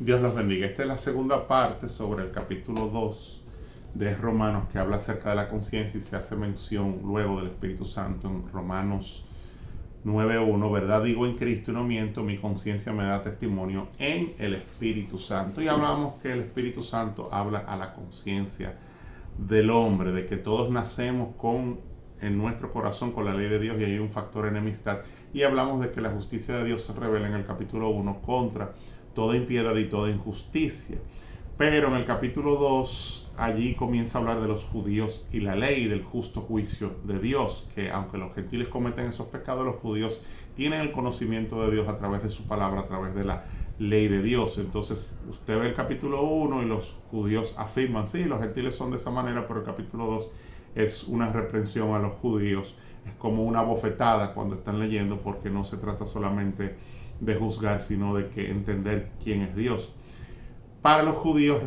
Dios los bendiga. Esta es la segunda parte sobre el capítulo 2 de Romanos, que habla acerca de la conciencia y se hace mención luego del Espíritu Santo en Romanos 9:1. Verdad digo en Cristo y no miento, mi conciencia me da testimonio en el Espíritu Santo. Y hablamos que el Espíritu Santo habla a la conciencia del hombre, de que todos nacemos en nuestro corazón con la ley de Dios y hay un factor enemistad. Y hablamos de que la justicia de Dios se revela en el capítulo 1 contra toda impiedad y toda injusticia. Pero en el capítulo 2, allí comienza a hablar de los judíos y la ley, del justo juicio de Dios, que aunque los gentiles cometen esos pecados, los judíos tienen el conocimiento de Dios a través de su palabra, a través de la ley de Dios. Entonces usted ve el capítulo 1 y los judíos afirman, sí, los gentiles son de esa manera, pero el capítulo 2 es una reprensión a los judíos, es como una bofetada cuando están leyendo, porque no se trata solamente de juzgar, sino de que entender quién es Dios. Para los judíos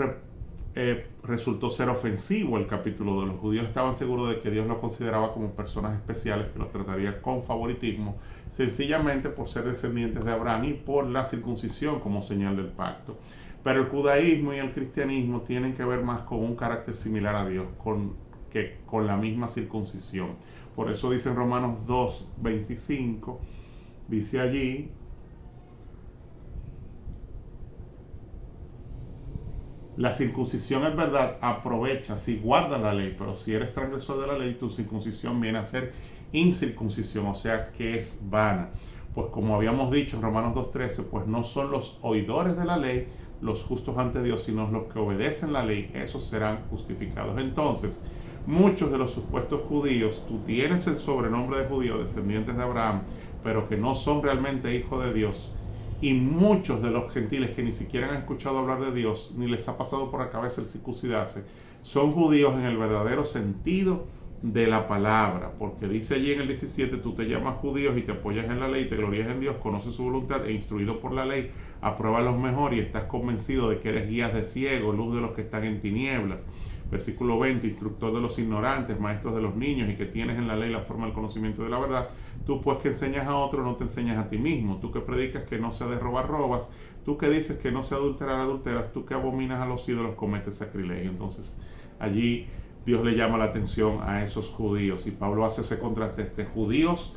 resultó ser ofensivo el capítulo 2. Los judíos estaban seguros de que Dios los consideraba como personas especiales, que los trataría con favoritismo, sencillamente por ser descendientes de Abraham y por la circuncisión como señal del pacto. Pero el judaísmo y el cristianismo tienen que ver más con un carácter similar a Dios, que con la misma circuncisión. Por eso dice en Romanos 2:25, dice allí: la circuncisión es verdad, aprovecha si guardas la ley, pero si eres transgresor de la ley, tu circuncisión viene a ser incircuncisión, o sea que es vana. Pues como habíamos dicho en Romanos 2:13, pues no son los oidores de la ley los justos ante Dios, sino los que obedecen la ley, esos serán justificados. Entonces, muchos de los supuestos judíos, tú tienes el sobrenombre de judío, descendientes de Abraham, pero que no son realmente hijos de Dios. Y muchos de los gentiles que ni siquiera han escuchado hablar de Dios, ni les ha pasado por la cabeza el circuncidarse, son judíos en el verdadero sentido de la palabra, porque dice allí en el 17, tú te llamas judíos y te apoyas en la ley, te glorías en Dios, conoces su voluntad e instruido por la ley, apruebas los mejor y estás convencido de que eres guías de ciegos, luz de los que están en tinieblas. Versículo 20, instructor de los ignorantes, maestros de los niños, y que tienes en la ley la forma del conocimiento de la verdad. Tú pues que enseñas a otro, no te enseñas a ti mismo. Tú que predicas que no se ha de robar, robas. Tú que dices que no se adulterar, adulteras. Tú que abominas a los ídolos, cometes sacrilegio. Entonces allí Dios le llama la atención a esos judíos, y Pablo hace ese contraste de judíos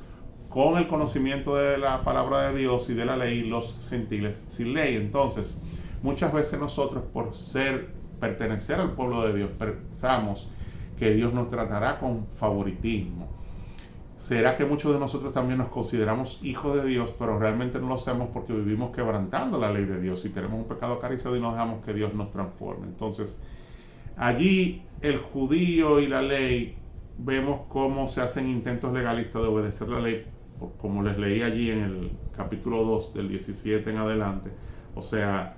con el conocimiento de la palabra de Dios y de la ley, los gentiles sin ley. Entonces muchas veces nosotros, por pertenecer al pueblo de Dios, pensamos que Dios nos tratará con favoritismo. ¿Será que muchos de nosotros también nos consideramos hijos de Dios, pero realmente no lo sabemos porque vivimos quebrantando la ley de Dios y tenemos un pecado acariciado y no dejamos que Dios nos transforme? Entonces, allí el judío y la ley, vemos cómo se hacen intentos legalistas de obedecer la ley, como les leí allí en el capítulo 2, del 17 en adelante. O sea,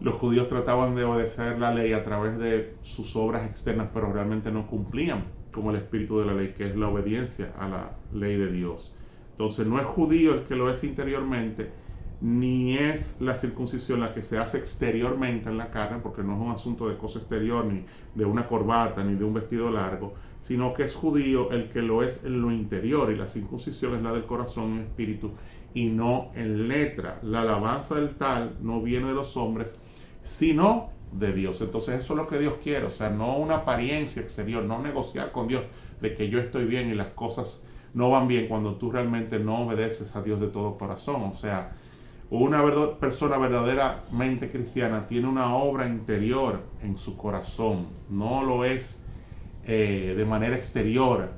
los judíos trataban de obedecer la ley a través de sus obras externas, pero realmente no cumplían como el espíritu de la ley, que es la obediencia a la ley de Dios. Entonces no es judío el que lo es interiormente, ni es la circuncisión la que se hace exteriormente en la carne, porque no es un asunto de cosa exterior, ni de una corbata, ni de un vestido largo, sino que es judío el que lo es en lo interior, y la circuncisión es la del corazón en espíritu y no en letra. La alabanza del tal no viene de los hombres, sino de Dios. Entonces eso es lo que Dios quiere, o sea, no una apariencia exterior, no negociar con Dios de que yo estoy bien y las cosas no van bien cuando tú realmente no obedeces a Dios de todo corazón. O sea, una persona verdaderamente cristiana tiene una obra interior en su corazón, no lo es de manera exterior,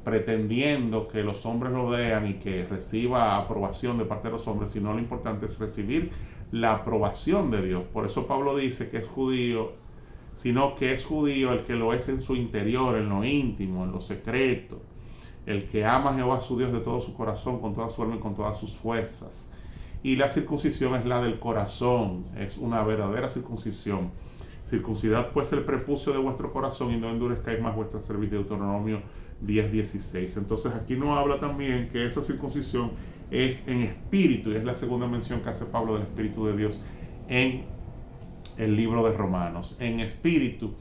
pretendiendo que los hombres lo vean y que reciba aprobación de parte de los hombres, sino lo importante es recibir la aprobación de Dios. Por eso Pablo dice que es judío, sino que es judío el que lo es en su interior, en lo íntimo, en lo secreto, el que ama a Jehová su Dios de todo su corazón, con toda su alma y con todas sus fuerzas. Y la circuncisión es la del corazón, es una verdadera circuncisión. Circuncidad pues el prepucio de vuestro corazón y no endurezcáis más vuestra cerviz, Deuteronomio 10:16. Entonces aquí nos habla también que esa circuncisión es en espíritu, y es la segunda mención que hace Pablo del Espíritu de Dios en el libro de Romanos. En espíritu,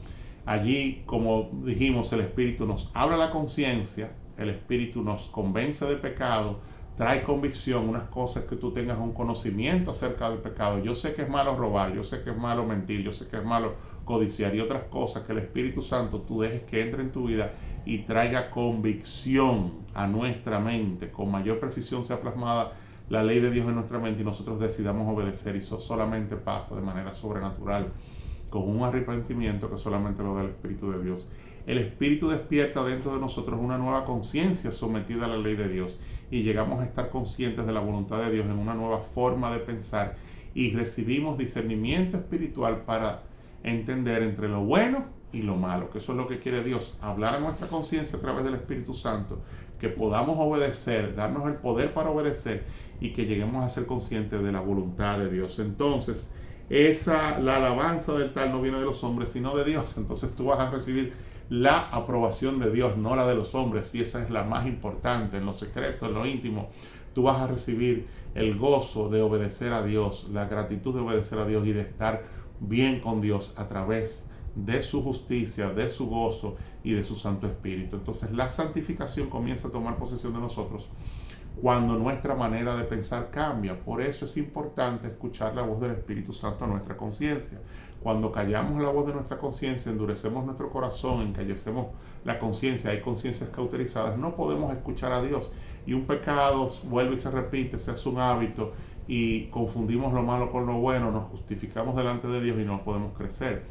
allí, como dijimos, el Espíritu nos habla la conciencia, el Espíritu nos convence de pecado, trae convicción, unas cosas que tú tengas un conocimiento acerca del pecado. Yo sé que es malo robar, yo sé que es malo mentir, yo sé que es malo codiciar y otras cosas que el Espíritu Santo tú dejes que entre en tu vida y traiga convicción a nuestra mente. Con mayor precisión sea plasmada la ley de Dios en nuestra mente y nosotros decidamos obedecer. Y eso solamente pasa de manera sobrenatural, con un arrepentimiento que solamente lo da el Espíritu de Dios. El Espíritu despierta dentro de nosotros una nueva conciencia sometida a la ley de Dios y llegamos a estar conscientes de la voluntad de Dios en una nueva forma de pensar y recibimos discernimiento espiritual para entender entre lo bueno y lo malo, que eso es lo que quiere Dios, hablar a nuestra conciencia a través del Espíritu Santo, que podamos obedecer, darnos el poder para obedecer y que lleguemos a ser conscientes de la voluntad de Dios. Entonces, la alabanza del tal no viene de los hombres, sino de Dios. Entonces tú vas a recibir la aprobación de Dios, no la de los hombres, y esa es la más importante, en lo secreto, en lo íntimo. Tú vas a recibir el gozo de obedecer a Dios, la gratitud de obedecer a Dios y de estar bien con Dios a través de su justicia, de su gozo y de su Santo Espíritu. Entonces la santificación comienza a tomar posesión de nosotros cuando nuestra manera de pensar cambia. Por eso es importante escuchar la voz del Espíritu Santo a nuestra conciencia. Cuando callamos la voz de nuestra conciencia, endurecemos nuestro corazón, encallecemos la conciencia, hay conciencias cauterizadas, no podemos escuchar a Dios. Y un pecado vuelve y se repite, se hace un hábito y confundimos lo malo con lo bueno, nos justificamos delante de Dios y no podemos crecer.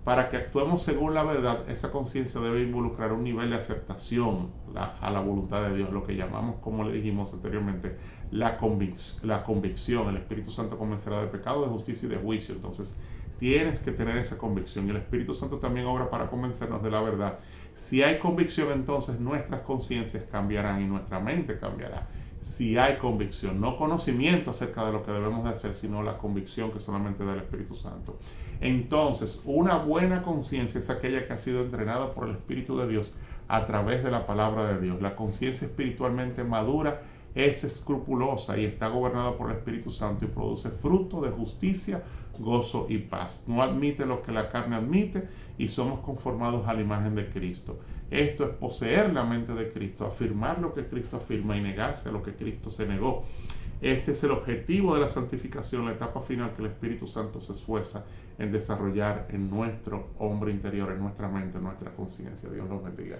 Para que actuemos según la verdad, esa conciencia debe involucrar un nivel de aceptación a la voluntad de Dios, lo que llamamos, como le dijimos anteriormente, la convicción. El Espíritu Santo convencerá de pecado, de justicia y de juicio. Entonces, tienes que tener esa convicción. Y el Espíritu Santo también obra para convencernos de la verdad. Si hay convicción, entonces nuestras conciencias cambiarán y nuestra mente cambiará. Si hay convicción, no conocimiento acerca de lo que debemos de hacer, sino la convicción que solamente da el Espíritu Santo. Entonces, una buena conciencia es aquella que ha sido entrenada por el Espíritu de Dios a través de la palabra de Dios. La conciencia espiritualmente madura es escrupulosa y está gobernada por el Espíritu Santo y produce fruto de justicia, gozo y paz. No admite lo que la carne admite y somos conformados a la imagen de Cristo. Esto es poseer la mente de Cristo, afirmar lo que Cristo afirma y negarse a lo que Cristo se negó. Este es el objetivo de la santificación, la etapa final que el Espíritu Santo se esfuerza en desarrollar en nuestro hombre interior, en nuestra mente, en nuestra conciencia. Dios los bendiga.